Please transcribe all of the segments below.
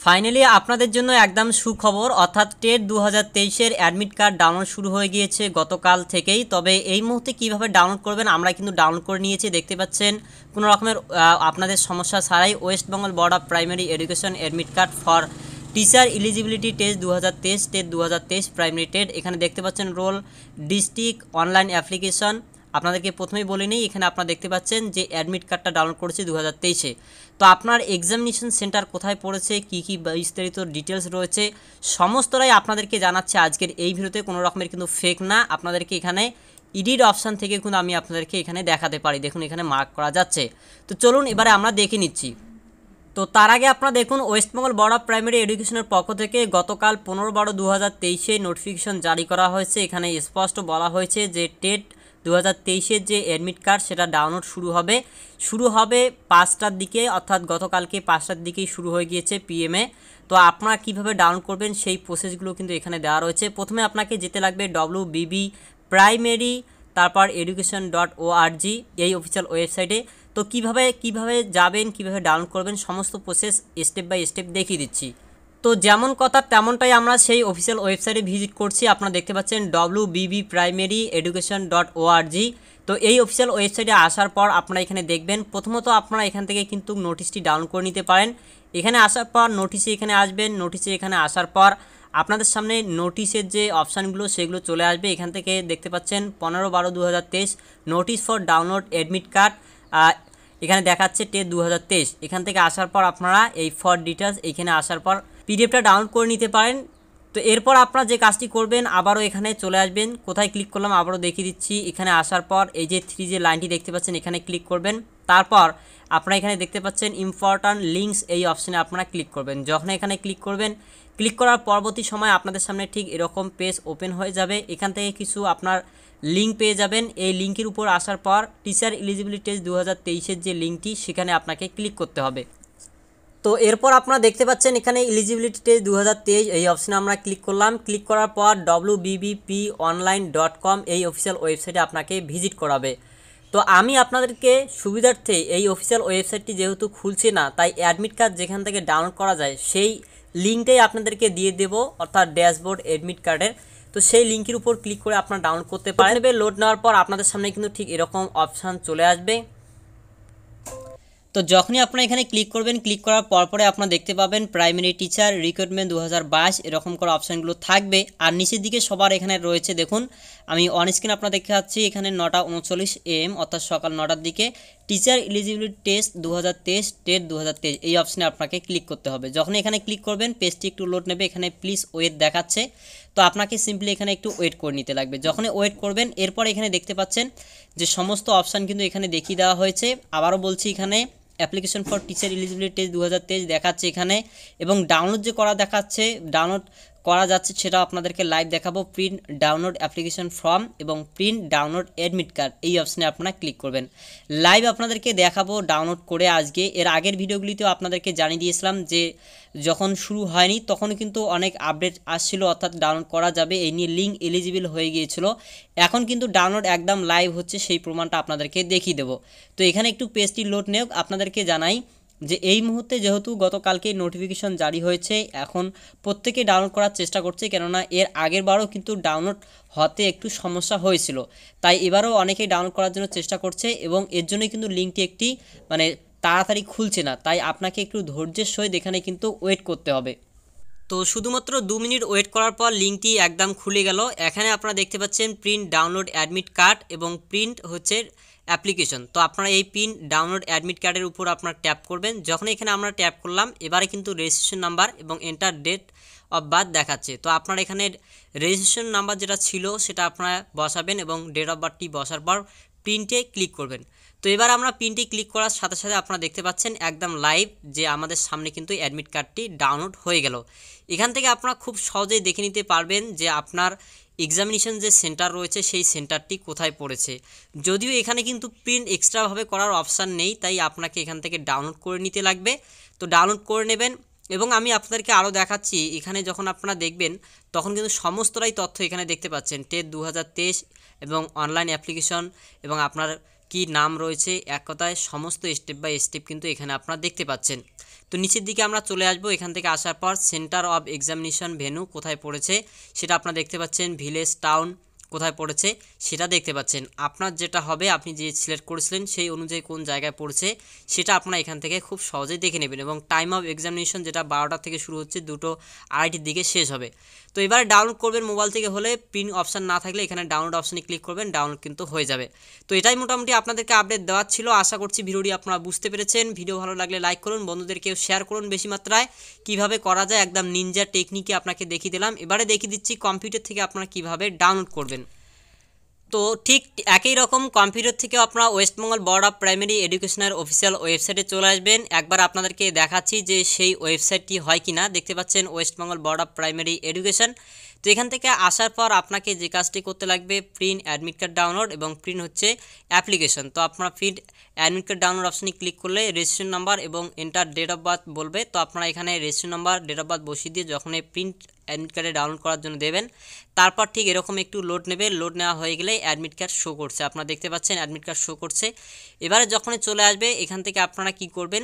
Finally আপনাদের জন্য একদম সুখবর, অর্থাৎ টেট 2023-এর অ্যাডমিট কার্ড ডাউনলোড শুরু হয়ে গিয়েছে গতকাল থেকেই। তবে এই মুহূর্তে কিভাবে ডাউনলোড করবেন আমরা কিন্তু ডাউনলোড করে নিয়েছি, দেখতে পাচ্ছেন কোনো রকমের আপনাদের সমস্যা ছাড়াই। West Bengal board of primary education admit card for teacher eligibility test 2023 TET 2023 primary TET. এখানে দেখতে পাচ্ছেন রোল, ডিস্ট্রিক্ট, অনলাইন অ্যাপ্লিকেশন। আপনাদেরকে প্রথমেই বলে নিই, এখানে আপনারা দেখতে পাচ্ছেন যে অ্যাডমিট কার্ডটা ডাউনলোড করেছে 2023-এ। তো আপনার এক্সামিনেশন সেন্টার কোথায় পড়েছে, কী কী বিস্তারিত ডিটেলস রয়েছে সমস্তটাই আপনাদেরকে জানাচ্ছে আজকের এই ভিডিওতে। কোনো রকমের কিন্তু ফেক না, আপনাদেরকে এখানে এডিট অপশান থেকে কিন্তু আমি আপনাদেরকে এখানে দেখাতে পারি। দেখুন এখানে মার্ক করা যাচ্ছে। তো চলুন এবারে আমরা দেখে নিচ্ছি। তো তার আগে আপনারা দেখুন, West Bengal board of primary এডুকেশনের পক্ষ থেকে গতকাল 15/12/2023-এ নোটিফিকেশন জারি করা হয়েছে। এখানে স্পষ্ট বলা হয়েছে যে টেট 2023-এর যে অ্যাডমিট কার্ড সেটা ডাউনলোড শুরু হবে 5টার দিকে, অর্থাৎ গতকালকে 5টার দিকেই শুরু হয়ে গিয়েছে পিএমএ। তো আপনারা কীভাবে ডাউনলোড করবেন সেই প্রসেসগুলো কিন্তু এখানে দেওয়া রয়েছে। প্রথমে আপনাকে যেতে লাগবে WBB প্রাইমারি তারপর education.org এই অফিসিয়াল ওয়েবসাইটে। তো কিভাবে যাবেন, কিভাবে ডাউনলোড করবেন সমস্ত প্রসেস স্টেপ বাই স্টেপ দেখিয়ে দিচ্ছি। তো যেমন কথা তেমনটাই আমরা সেই অফিসিয়াল ওয়েবসাইটে ভিজিট করছি। আপনারা দেখতে পাচ্ছেন WBB প্রাইমারি education.org। তো এই অফিসিয়াল ওয়েবসাইটে আসার পর আপনারা এখানে দেখবেন, প্রথমত আপনারা এখান থেকে কিন্তু নোটিশটি ডাউনলোড করে নিতে পারেন। এখানে আসার পর নোটিশে এখানে আসবেন, নোটিশে এখানে আসার পর আপনাদের সামনে নোটিশের যে অপশানগুলো সেগুলো চলে আসবে। এখান থেকে দেখতে পাচ্ছেন 15/12/2023 notice for download admit card, এখানে দেখাচ্ছে টেট 2023। এখান থেকে আসার পর আপনারা এই ফর ডিটেলস এখানে আসার পর পিডিএফটা ডাউনলোড করে নিতে পারেন। তো এরপর আপনারা যে কাজটি করবেন, আবারও এখানে চলে আসবেন। কোথায় ক্লিক করলাম আবারও দেখিয়ে দিচ্ছি। এখানে আসার পর এই যে 3 যে লাইনটি দেখতে পাচ্ছেন এখানে ক্লিক করবেন। তারপর আপনারা এখানে দেখতে পাচ্ছেন ইম্পর্ট্যান্ট লিঙ্কস এই অপশানে আপনারা ক্লিক করবেন। যখন এখানে ক্লিক করবেন, ক্লিক করার পরবর্তী সময় আপনাদের সামনে ঠিক এরকম পেজ ওপেন হয়ে যাবে। এখান থেকে কিছু আপনার লিঙ্ক পেয়ে যাবেন। এই লিঙ্কের উপর আসার পর টিচার এলিজিবিলিটি টেস্ট 2023-এর যে লিঙ্কটি সেখানে আপনাকে ক্লিক করতে হবে। তো এরপর আপনারা দেখতে পাচ্ছেন এখানে এলিজিবিলিটি টেস্ট 2023 এই অপশানে আমরা ক্লিক করলাম। ক্লিক করার পর wbbponline.com এই অফিসিয়াল ওয়েবসাইটে আপনাকে ভিজিট করাবে। তো আমি আপনাদেরকে সুবিধার্থে এই অফিসিয়াল ওয়েবসাইটটি যেহেতু খুলছে না, তাই অ্যাডমিট কার্ড যেখান থেকে ডাউনলোড করা যায় সেই লিঙ্কটাই আপনাদেরকে দিয়ে দেবো, অর্থাৎ ড্যাশবোর্ড অ্যাডমিট কার্ডের। তো সেই লিঙ্কের উপর ক্লিক করে আপনারা ডাউনলোড করতে পারেন। লোড নেওয়ার পর আপনাদের সামনে কিন্তু ঠিক এরকম অপশান চলে আসবে। তো যখনই আপনারা এখানে ক্লিক করবেন, ক্লিক করার পরে আপনারা দেখতে পাবেন প্রাইমারি টিচার রিক্রুটমেন্ট 2022 এরকম করে অপশানগুলো থাকবে। আর নিচের দিকে সবার এখানে রয়েছে, দেখুন আমি অন স্ক্রিন আপনারা দেখতে পাচ্ছি এখানে 9:39 AM অর্থাৎ সকাল 9টার দিকে টিচার এলিজিবিলিটি টেস্ট 2023 টেট 2023 এই অপশানে আপনাকে ক্লিক করতে হবে। যখন এখানে ক্লিক করবেন পেজটি একটু লোড নেবে, এখানে প্লিজ ওয়েট দেখাচ্ছে। তো আপনাকে সিম্পলি এখানে একটু ওয়েট করে নিতে লাগবে। যখনই ওয়েট করবেন এরপর এখানে দেখতে পাচ্ছেন যে সমস্ত অপশান কিন্তু এখানে দেখিয়ে দেওয়া হয়েছে। আবারও বলছি, এখানে application for teacher eligibility test 2023 দেখাচ্ছে এখানে, এবং ডাউনলোড যে করা দেখাচ্ছে, ডাউনলোড করা যাচ্ছে সেটা আপনাদেরকে লাইভ দেখাবো। প্রিন্ট ডাউনলোড অ্যাপ্লিকেশন ফর্ম এবং প্রিন্ট ডাউনলোড অ্যাডমিট কার্ড এই অপশানে আপনারা ক্লিক করবেন। লাইভ আপনাদেরকে দেখাবো ডাউনলোড করে আজকে। এর আগের ভিডিওগুলিতেও আপনাদেরকে জানিয়ে দিয়েছিলাম যে যখন শুরু হয়নি তখন কিন্তু অনেক আপডেট আসছিল, অর্থাৎ ডাউনলোড করা যাবে এই নিয়ে লিঙ্ক এলিজিবল হয়ে গিয়েছিল। এখন কিন্তু ডাউনলোড একদম লাইভ হচ্ছে, সেই প্রমাণটা আপনাদেরকে দেখিয়ে দেবো। তো এখানে একটু পেজটি লোড নেওক। আপনাদেরকে জানাই যে এই মুহূর্তে যেহেতু গতকালকে নোটিফিকেশন জারি হয়েছে, এখন প্রত্যেকে ডাউনলোড করার চেষ্টা করছে, কেননা এর আগের বারও কিন্তু ডাউনলোড হতে একটু সমস্যা হয়েছিল, তাই এবারও অনেকেই ডাউনলোড করার জন্য চেষ্টা করছে, এবং এর জন্যই কিন্তু লিঙ্কটি একটি তাড়াতাড়ি খুলছে না। তাই আপনাকে একটু ধৈর্যের সহিত এখানে কিন্তু ওয়েট করতে হবে। তো শুধুমাত্র 2 মিনিট ওয়েট করার পর লিঙ্কটি একদম খুলে গেল। এখানে আপনারা দেখতে পাচ্ছেন প্রিন্ট ডাউনলোড অ্যাডমিট কার্ড এবং প্রিন্ট হচ্ছে অ্যাপ্লিকেশন। তো আপনারা এই প্রিন্ট ডাউনলোড অ্যাডমিট কার্ডের উপর আপনারা ট্যাপ করবেন। যখন এখানে আমরা ট্যাপ করলাম, এবারে কিন্তু রেজিস্ট্রেশন নাম্বার এবং এন্টার ডেট অফ বার্থ দেখাচ্ছে। তো আপনারা এখানে রেজিস্ট্রেশন নাম্বার যেটা ছিল সেটা আপনারা বসাবেন এবং ডেট অফ বার্থটি বসার পর প্রিন্টে ক্লিক করবেন। তো এবার আমরা প্রিন্টে ক্লিক করার সাথে সাথে আপনারা দেখতে পাচ্ছেন একদম লাইভ যে আমাদের সামনে কিন্তু অ্যাডমিট কার্ডটি ডাউনলোড হয়ে গেল। এখান থেকে আপনারা খুব সহজেই দেখে নিতে পারবেন যে আপনার এক্সামিনেশন যে সেন্টার রয়েছে সেই সেন্টারটি কোথায় পড়েছে। যদিও এখানে কিন্তু প্রিন্ট এক্সট্রাভাবে করার অপশান নেই, তাই আপনাকে এখান থেকে ডাউনলোড করে নিতে লাগবে। তো ডাউনলোড করে নেবেন, এবং আমি আপনাদেরকে আরও দেখাচ্ছি। এখানে যখন আপনারা দেখবেন তখন কিন্তু সমস্তটাই তথ্য এখানে দেখতে পাচ্ছেন, টেট 2023 এবং অনলাইন অ্যাপ্লিকেশন এবং আপনার কি নাম রয়েছে, এক কথায় সমস্ত স্টেপ বাই স্টেপ কিন্তু এখানে আপনারা দেখতে পাচ্ছেন। তো তো নিচের দিকে আমরা চলে আসবো, এখান থেকে আসার পর সেন্টার অফ এক্সামিনেশন ভেন্যু কোথায় পড়েছে সেটা আপনারা দেখতে পাচ্ছেন, ভিলেজ টাউন কোথায় পড়েছে সেটা দেখতে পাচ্ছেন। আপনার যেটা হবে, আপনি যে সিলেক্ট করেছিলেন সেই অনুযায়ী কোন জায়গায় পড়ছে সেটা আপনারা এখান থেকে খুব সহজেই দেখে নেবেন। এবং টাইম অফ এক্সামিনেশন যেটা 12টা থেকে শুরু হচ্ছে, 2:30 দিকে শেষ হবে। তো এবারে ডাউনলোড করবেন মোবাইল থেকে হলে, প্রিন্ট অপশান না থাকলে এখানে ডাউনলোড অপশানে ক্লিক করবেন, ডাউনলোড কিন্তু হয়ে যাবে। তো এটাই মোটামুটি আপনাদেরকে আপডেট দেওয়ার ছিল। আশা করছি ভিডিওটি আপনারা বুঝতে পেরেছেন। ভিডিও ভালো লাগলে লাইক করুন, বন্ধুদেরকেও শেয়ার করুন বেশি মাত্রায়। কিভাবে করা যায় একদম নিনজা টেকনিকে আপনাকে দেখিয়ে দিলাম। এবারে দেখিয়ে দিচ্ছি কম্পিউটার থেকে আপনারা কিভাবে ডাউনলোড করবেন। তো ঠিক একই রকম কম্পিউটার থেকে আপনারা ওয়েস্টবেঙ্গল বোর্ড অফ প্রাইমারি এডুকেশনের অফিসিয়াল ওয়েবসাইটে চলে আসবেন। একবার আপনাদেরকে দেখাচ্ছি যে সেই ওয়েবসাইটটি হয় কি না। দেখতে পাচ্ছেন West Bengal board of primary education. তো এখান থেকে আসার পর আপনাকে যে কাজটি করতে লাগবে, প্রিন্ট অ্যাডমিট কার্ড ডাউনলোড এবং প্রিন্ট হচ্ছে অ্যাপ্লিকেশন। তো আপনারা প্রিন্ট অ্যাডমিট কার্ড ডাউনলোড অপশানে ক্লিক করলে রেজিস্ট্রেশন নাম্বার এবং এন্টার ডেট অফ বার্থ বলবে। তো আপনারা এখানে registration number, date of birth বসিয়ে দিয়ে যখন এই প্রিন্ট অ্যাডমিট কার্ডে ডাউনলোড করার জন্য দেবেন, তারপর ঠিক এরকম একটু লোড নেবে। লোড নেওয়া হয়ে গেলে অ্যাডমিট কার্ড শো করছে, আপনারা দেখতে পাচ্ছেন অ্যাডমিট কার্ড শো করছে। এবারে যখনই চলে আসবে এখান থেকে আপনারা কি করবেন,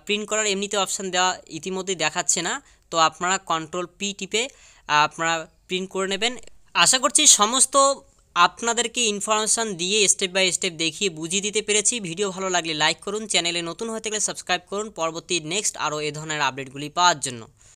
প্রিন্ট করার এমনিতে অপশান দেওয়া ইতিমধ্যেই দেখাচ্ছে না, তো আপনারা কন্ট্রোল পি টিপে আপনারা প্রিন্ট করে নেবেন। আশা করছি সমস্ত আপনাদেরকে ইনফরমেশান দিয়ে স্টেপ বাই স্টেপ দেখিয়ে বুঝিয়ে দিতে পেরেছি। ভিডিও ভালো লাগলে লাইক করুন, চ্যানেলে নতুন হয়ে থাকলে সাবস্ক্রাইব করুন পরবর্তী নেক্সট আরও এ ধরনের আপডেটগুলি পাওয়ার জন্য।